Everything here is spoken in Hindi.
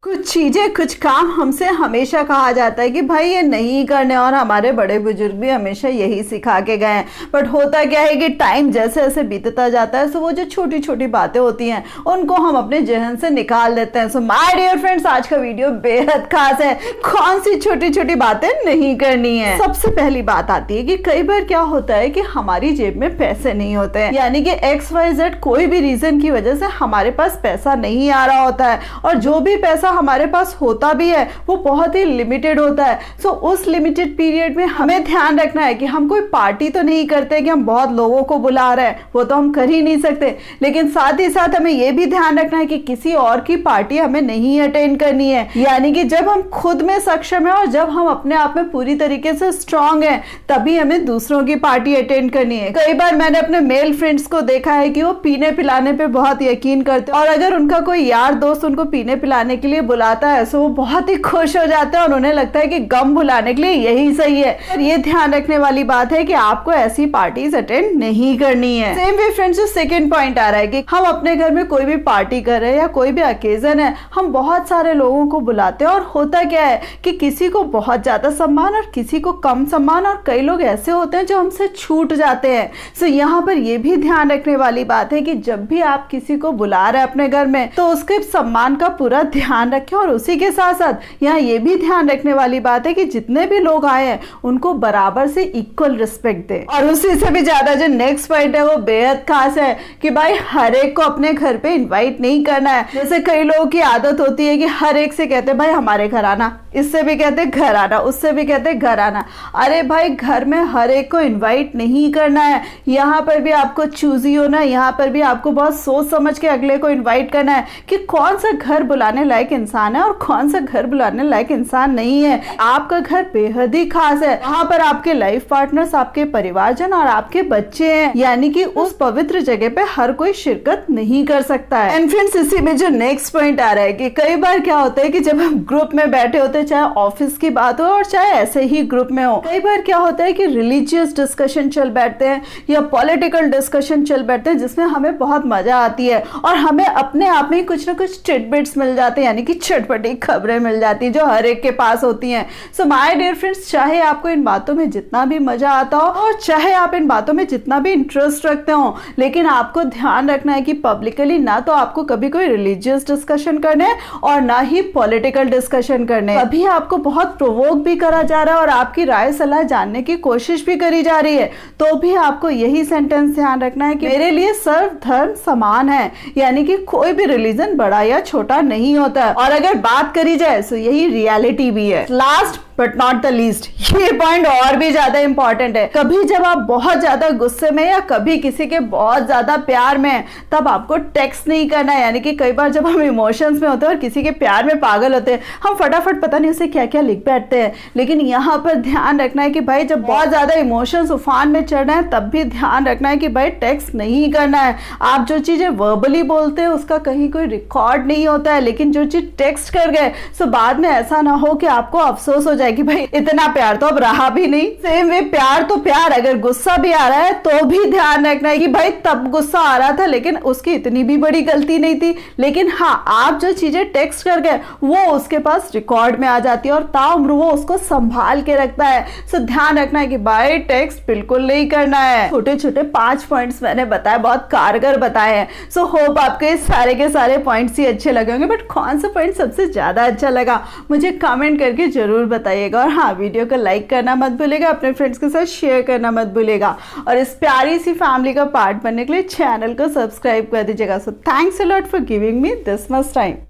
कुछ चीजें कुछ काम हमसे हमेशा कहा जाता है कि भाई ये नहीं करने, और हमारे बड़े बुजुर्ग भी हमेशा यही सिखा के गए हैं। बट होता क्या है कि टाइम जैसे जैसे बीतता जाता है, सो वो जो छोटी छोटी बातें होती हैं उनको हम अपने जहन से निकाल देते हैं। सो माय डियर फ्रेंड्स, आज का वीडियो बेहद खास है। कौन सी छोटी छोटी बातें नहीं करनी है। सबसे पहली बात आती है कि कई बार क्या होता है कि हमारी जेब में पैसे नहीं होते हैं, यानी कि XYZ कोई भी रीजन की वजह से हमारे पास पैसा नहीं आ रहा होता है, और जो भी पैसा हमारे पास होता भी है वो बहुत ही लिमिटेड होता है। सो उस लिमिटेड पीरियड में हमें ध्यान रखना है कि हम कोई पार्टी तो नहीं करते कि हम बहुत लोगों को बुला रहे हैं, वो तो हम कर ही नहीं सकते, लेकिन साथ ही साथ हमें ये भी ध्यान रखना है कि किसी और की पार्टी हमें नहीं अटेंड करनी है। यानी कि जब हम खुद में सक्षम है और जब हम अपने आप में पूरी तरीके से स्ट्रांग है, तभी हमें दूसरों की पार्टी अटेंड करनी है। कई बार मैंने अपने मेल फ्रेंड्स को देखा है कि वो पीने पिलाने पे बहुत यकीन करते हैं, और अगर उनका कोई यार दोस्त उनको पीने पिलाने के लिए बुलाता है सो वो बहुत ही खुश हो जाते हैं और उन्हें लगता है कि गम भुलाने के लिए यही सही है। और ये ध्यान रखने वाली बात है कि आपको ऐसी पार्टीज अटेंड नहीं करनी है। सेम वे फ्रेंड्स, जो सेकंड पॉइंट आ रहा है कि हम अपने घर में कोई भी पार्टी कर रहे हैं या कोई भी ओकेजन है, हम बहुत सारे लोगों को बुलाते हैं, और होता क्या है कि किसी को बहुत ज्यादा सम्मान और किसी को कम सम्मान, और कई लोग ऐसे होते हैं जो हमसे छूट जाते हैं। सो यहाँ पर यह भी ध्यान रखने वाली बात है कि जब भी आप किसी को बुला रहे हैं अपने घर में, तो उसके सम्मान का पूरा ध्यान रखें, और उसी के साथ साथ यहाँ ये भी ध्यान रखने वाली बात है कि जितने भी लोग आए हैं उनको बराबर से इक्वल रिस्पेक्ट दें। और उसी से भी ज्यादा जो नेक्स्ट पॉइंट है वो बेहद खास है कि भाई हर एक को अपने घर पे इनवाइट नहीं करना है। जैसे कई लोगों की आदत होती है कि हर एक से कहते हैं भाई हमारे घर आना, इससे भी कहते घर आना, उससे भी कहते घर आना। अरे भाई, घर में हर एक को इन्वाइट नहीं करना है। यहाँ पर भी आपको चूजी होना है, यहाँ पर भी आपको बहुत सोच समझ के अगले को इन्वाइट करना है कि कौन सा घर बुलाने लायक इंसान है और कौन सा घर बुलाने लायक इंसान नहीं है। आपका घर बेहद ही खास है, वहां पर आपके लाइफ पार्टनर्स, आपके परिवारजन और आपके बच्चे हैं, यानी कि उस पवित्र जगह पे हर कोई शिरकत नहीं कर सकता है। एंड फ्रेंड्स, इसी में जो नेक्स्ट पॉइंट आ रहा है कि कई बार क्या होता है कि जब हम ग्रुप में बैठे होते हैं, चाहे ऑफिस की बात हो और चाहे ऐसे ही ग्रुप में हो, कई बार क्या होता है कि रिलीजियस डिस्कशन चल बैठते हैं या पॉलिटिकल डिस्कशन चल बैठते हैं, जिसमें हमें बहुत मजा आती है और हमें अपने आप में कुछ ना कुछ टिडबिट्स मिल जाते हैं, यानी कि चटपटी खबरें मिल जाती है जो हर एक के पास होती हैं। सो माय डियर फ्रेंड्स, चाहे आपको इन बातों में जितना भी मजा आता हो और चाहे आप इन बातों में जितना भी इंटरेस्ट रखते हो, लेकिन आपको ध्यान रखना है कि पब्लिकली ना तो आपको कभी कोई रिलीजियस डिस्कशन करने और ना ही पॉलिटिकल डिस्कशन करने। अभी आपको बहुत प्रोवोक भी करा जा रहा है और आपकी राय सलाह जानने की कोशिश भी करी जा रही है, तो भी आपको यही सेंटेंस ध्यान रखना है कि मेरे लिए सर्व धर्म समान है, यानी कि कोई भी रिलीजन बड़ा या छोटा नहीं होता। और अगर बात करी जाए तो यही रियलिटी भी है। Last but not the least, ये पॉइंट और भी ज्यादा इंपॉर्टेंट है। कभी जब आप बहुत ज्यादा गुस्से में या कभी किसी के बहुत ज्यादा प्यार में, तब आपको टेक्स्ट नहीं करना है। यानी कि कई बार जब हम इमोशंस में होते हैं और किसी के प्यार में पागल होते हैं, हम फटाफट पता नहीं उसे क्या क्या लिख बैठते हैं। लेकिन यहाँ पर ध्यान रखना है कि भाई जब बहुत ज्यादा इमोशंस उफान में चढ़ रहे हैं, तब भी ध्यान रखना है कि भाई टेक्स्ट नहीं करना है। आप जो चीजें वर्बली बोलते हैं उसका कहीं कोई रिकॉर्ड नहीं होता है, लेकिन जो चीज टेक्स्ट कर गए सो बाद में ऐसा ना हो कि आपको अफसोस हो जाए कि भाई इतना प्यार तो अब रहा भी नहीं। सेम वे प्यार तो प्यार, अगर गुस्सा भी आ रहा है तो भी ध्यान रखना है कि भाई तब गुस्सा आ रहा था लेकिन उसकी इतनी भी बड़ी गलती नहीं थी, लेकिन हाँ आप जो चीजें टेक्स्ट कर गए वो उसके पास रिकॉर्ड में आ जाती है और ताउम्र वो उसको संभाल के रखता है। सो ध्यान रखना है कि भाई टेक्स्ट बिल्कुल नहीं करना है। छोटे छोटे 5 पॉइंट्स मैंने बताए, बहुत कारगर बताए हैं। सो होप आपके सारे के सारे पॉइंट्स ही अच्छे लगे होंगे, बट कौन सा पॉइंट सबसे ज्यादा अच्छा लगा मुझे कमेंट करके जरूर बताइएगा। और हाँ, वीडियो को लाइक करना मत भूलिएगा, अपने फ्रेंड्स के साथ शेयर करना मत भूलिएगा, और इस प्यारी सी फैमिली का पार्ट बनने के लिए चैनल को सब्सक्राइब कर दीजिएगा। So thanks a lot for giving me this much time.